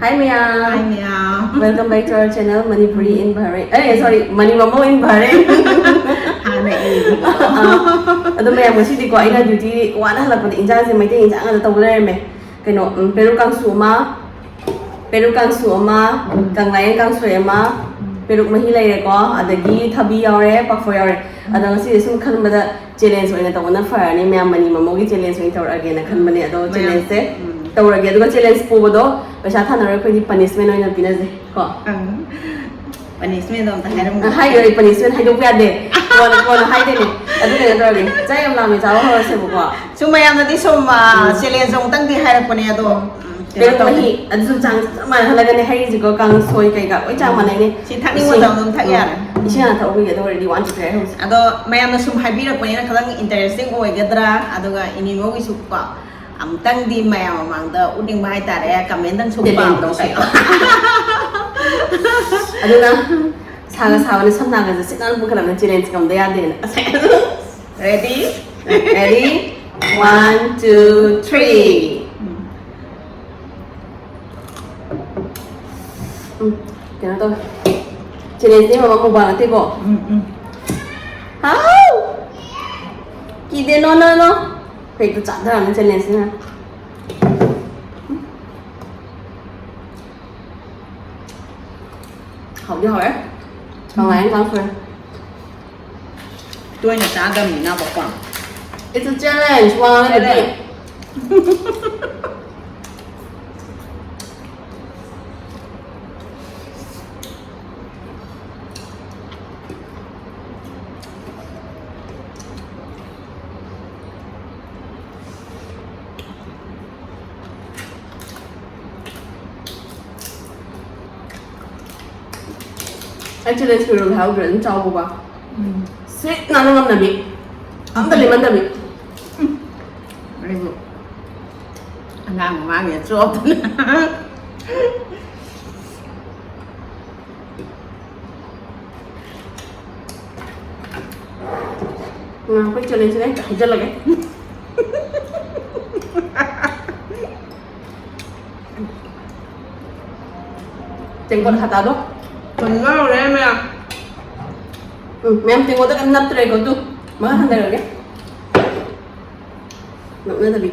Hi Mia. Hi Mia. Welcome back to our channel Manipuri in Bahrain. Sorry, Mamou in Bahrain. Hana eh. Ado Mia mo si di ko ay na duty wala hala pati injang si may ting injang ada tawler me. Kano Peru kang suma. Peru kang suma, kang lain kang suema. Peru mahilay ko adagi thabi yaure pakfo yaure. Ado si sum khan bada challenge oina tawna far ni Mia mani Mamou gi challenge oina tawar again na khan bani ado challenge se. Tawar again ado challenge po bodo. Basta thanaro ko di punishment oina pinaze ko. Punishment dong tak ada muka. Hai yoi punishment hai dok ade. Kona hai de ni. Ado ni ado ni. Jai am lami jawa ho se buka. Cuma yang tadi semua challenge dong tang di hari punya itu. Pero mahi ado jang mana halaga ni hai jigo kang soi kai ka. Oi jang mana ni. Si tak ni muda dong tak ya. Isi na tahu ya already want to try house. Ado mayam nasum hai bira punya kadang interesting oh gedra. Ado ga ini mau suka. Tang di mayam mang da uding bahai tare kamen tang suka dong kai. Ado na saga sawa ni samna ga sinan bu kalam challenge kam da ya de. Ready? Ready? 1 2 3. Kena tu. Challenge ni mama mau banget ko. How? Kide no. Phải cứ chọn ra làm challenge nha. Học đi hỏi. Còn lại anh con Tôi nhà ta đâm mình nào bỏ quảng. It's a challenge. Wow, let it be. Actually, it's really how good. Ciao, Boba. Sweet, nana ngam nabi. Am tali man nabi. Very good. Anh mang về chốt. Cái challenge này chạy chân lagi. Tengok kata tu. Tengok deh Mia. Mem tengok tu kan nak try kau tu. Mana hendak lagi? Nak mana tapi?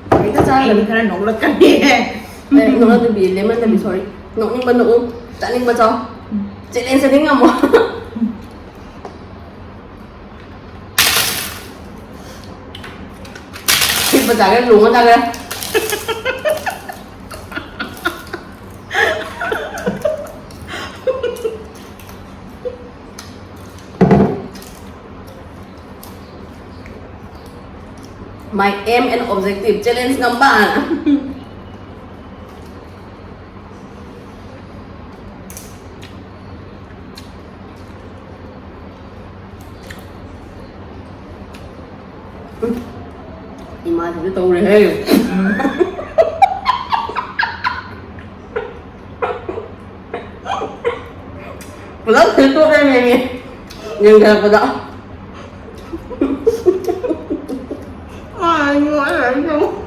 Kita cari Ini karena nongol kan dia. Nak tapi lemon tapi sorry. Nak ni mana tak ni macam. Challenge ni ngam. Kita cakap lunga cakap. My aim and objective challenge ngamba. Ima thì tôi rồi heo. Plus thì tôi đây nè. Nhưng mà đó. Ai nói lại không?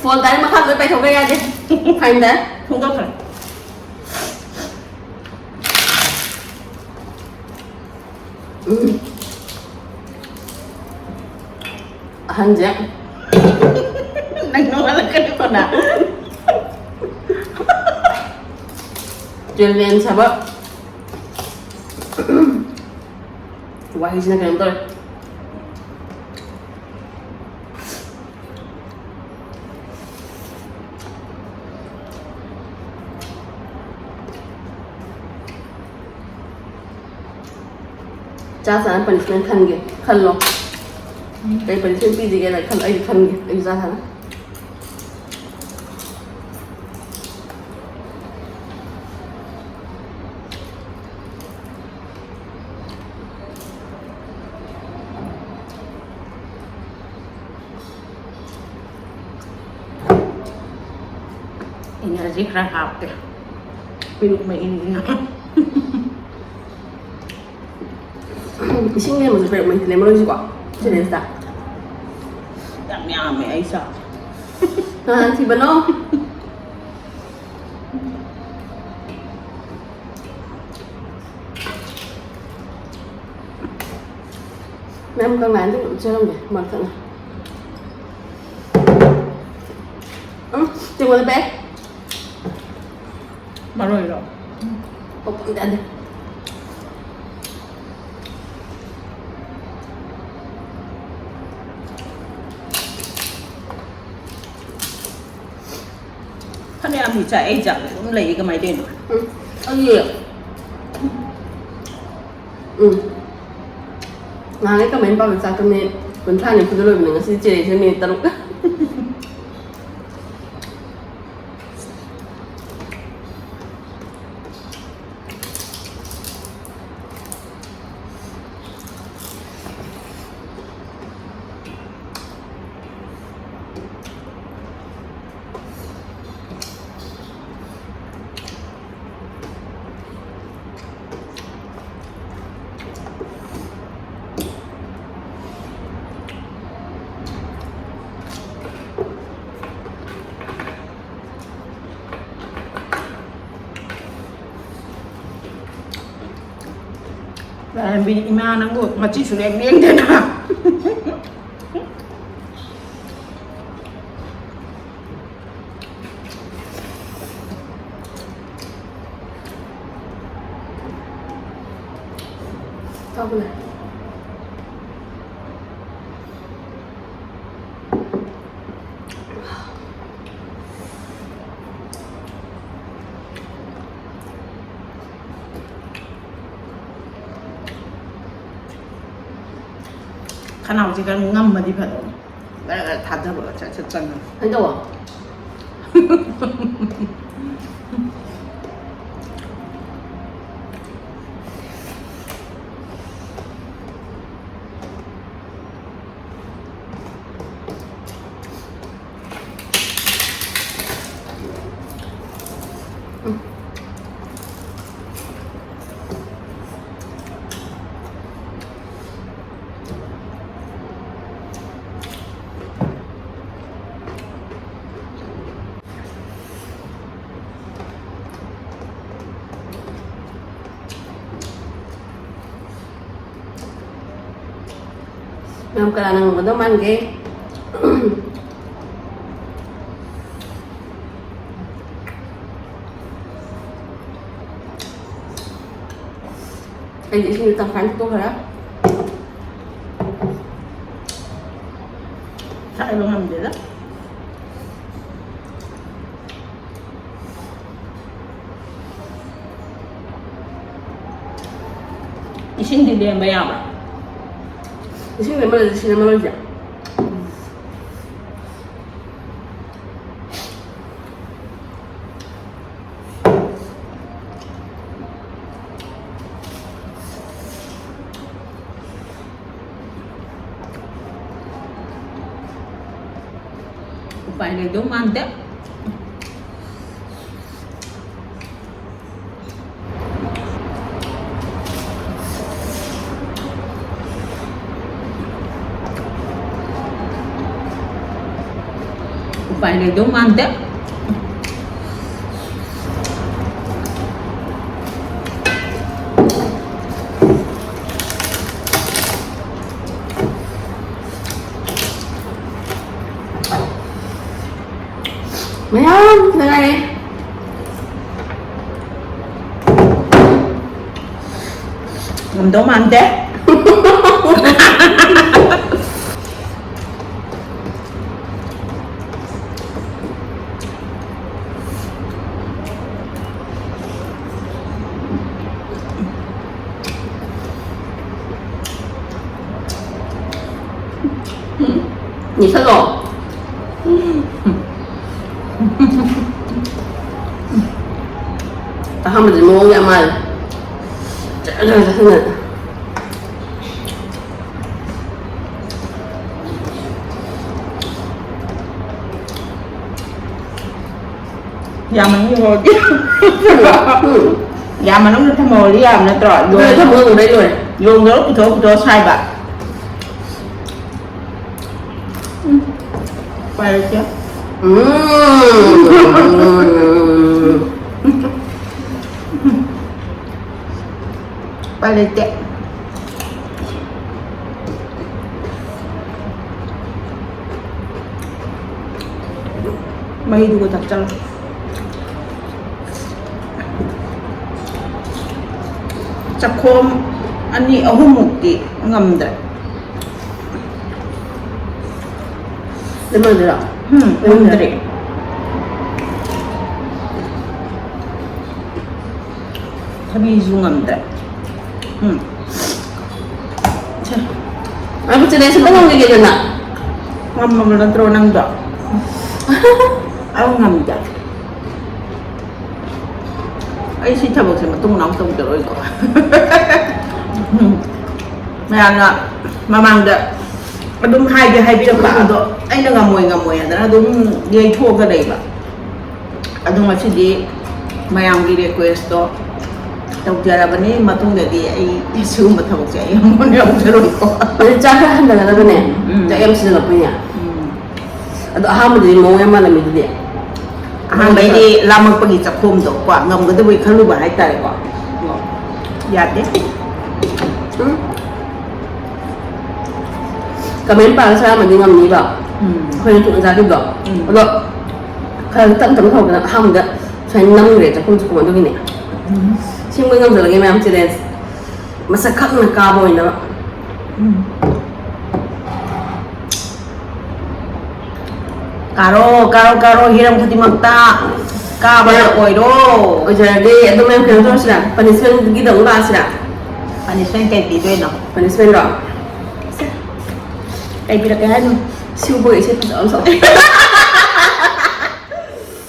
Phone tay mà khác với bài thầu gây ra đi. Thành đấy. Không có phải. Hành dạng. Đang nói là cái con nào. Chuyện lên sao bác? Wah, ini nak kena betul. Cha sana punishment khan ge, khan lo. Cái phần trên pizza cái này thân ra thằng Energy khá hạp kìa. Ví dụ mình 신기해 먼저 배우면 이제 레몬 주고 진짜 Tặng nhà mẹ ấy sợ. 아 thì bên nó em con này cũng chưa không nhỉ mà thật này chừng rồi bé Mà rồi rồi. không ăn đi Thân em thì chạy chẳng cũng lấy cái máy tiền. ăn gì ạ 나는 그 멤버를 잡으면 원탄이 부드러운 거 실제 재미있다고 Và em bị ma nó ngược mà chỉ xuống em miếng thế nào. Tao này Khả nào chỉ cần ngâm mà đi phải rồi. Đấy là thật ra bữa chạy chất chân. anh đâu à Nam ka nang maduman ke anh đi xin tầm phán tôi rồi đó Chạy luôn làm gì đó. Isin di dia bayar apa? di sini memang aja Upaya itu mantap. Upaya itu mantap. mấy không thế này Itu mantap. 你看懂？他们怎么样嘛？这是。Yaman như Yaman nó tham mồi đi nó trọi vô tham mồi ở đây rồi vô nó cái sai bạn quay được chưa quay được chưa mày đùa thật chân Sakom ani ahumuki ngamda. Lemon dira. Lemon dira. Tabi zu ngamda. Aku cerita sebelum ni kita nak. Ngam malan tro nang da. Aku ngamda. Ay si thabo se matung nong tong rồi ko mẹ ăn mà mang được đúng hai biết bà đó anh nó ngồi đó đúng dây thua cái đấy bà đúng mà chỉ đi mẹ ăn đi request đó tao giờ là bên này mà tung để đi ai xíu mà thabo sẽ em muốn làm cho rồi ko bây giờ cái hành là bên này cho em xin lỗi nha đó ham mình đi mua em mà làm gì vậy hàng đấy đi làm một cái gì chặt khom đó quả ngầm cái tôi khơi luôn bà hay tay quả giặt đấy Kami para sa mình đi ngầm gì bảo khơi tụi ra cái đó rồi khơi tận tận không là ham đó phải 5 người chắc không chụp được cái này xin mời ngầm rồi cái em chỉ đến mà sẽ khắc là cao bồi nữa Karo hiram khati magta ka ba oi do oi jara de adum em khen to sira punishment gi dong ba sira punishment kai ti do no punishment ro kai bi ra cái no siêu bồi sẽ tự sợ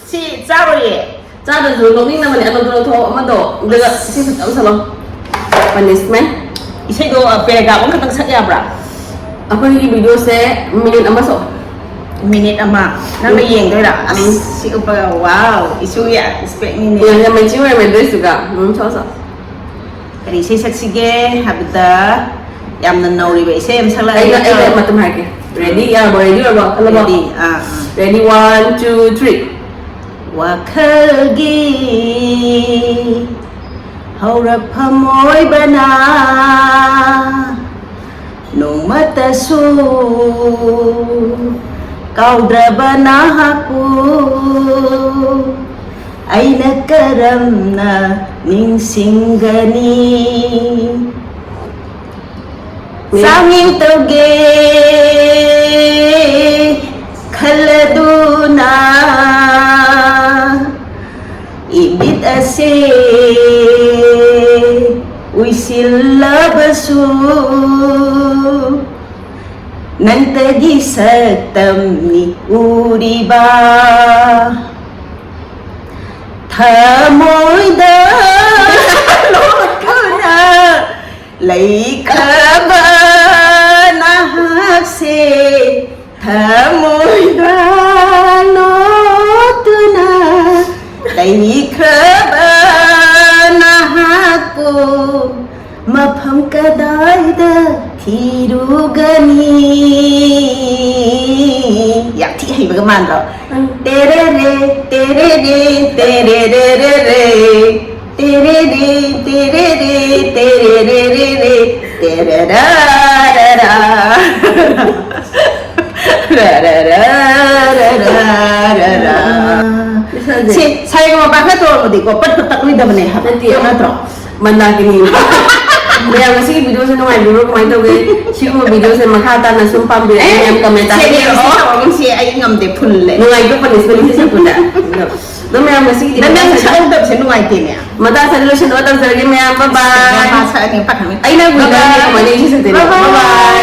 si sao rồi ra được rồi lúc này mình ăn đồ thô mà đổ được sẽ tự sợ luôn punishment isai do pega bang katang sakya bra apa ni video sẽ minit ama so minute ama nang yeng doi da si upa wow isu ya expect minute yang mình chỉ mình dress juga cho sao kari sei saksi ge habita yam nan nori be sei em sala ai là mà tụi hai kì ready ya boy ready rồi ready ready 1 2 3 wakhagi haura phamoi bana nung mata su kaudrabana haku aina karamna ningsinggani sangin toge khaladuna ibit ase uisilabasu nantagi saktam ni uriba thamoida lokana leikaba nahase thamoida lotuna leikaba nahaku mafam kadaida thirugani yak thi hay cái màn rồi tere re tere re tere re re re tere re tere re tere re re re tere ra ra ra ra ra ra ra ra ra si saya mau pakai tuh mau dikopat petak lidah benih nanti ya matro mana kini Bây giờ cái video này ngoài video của anh đâu cái chịu một video này mà khá ta là xung quanh bây giờ em comment saya dia orang si ai ngam de pulle nung itu punishment sih pun dah Đó mẹ masih di dan yang saya udah bisa nuaitin ya mata saya dulu sih nonton lagi mẹ bye bye masa ini pak Aina gue dah kemana sih sendiri bye bye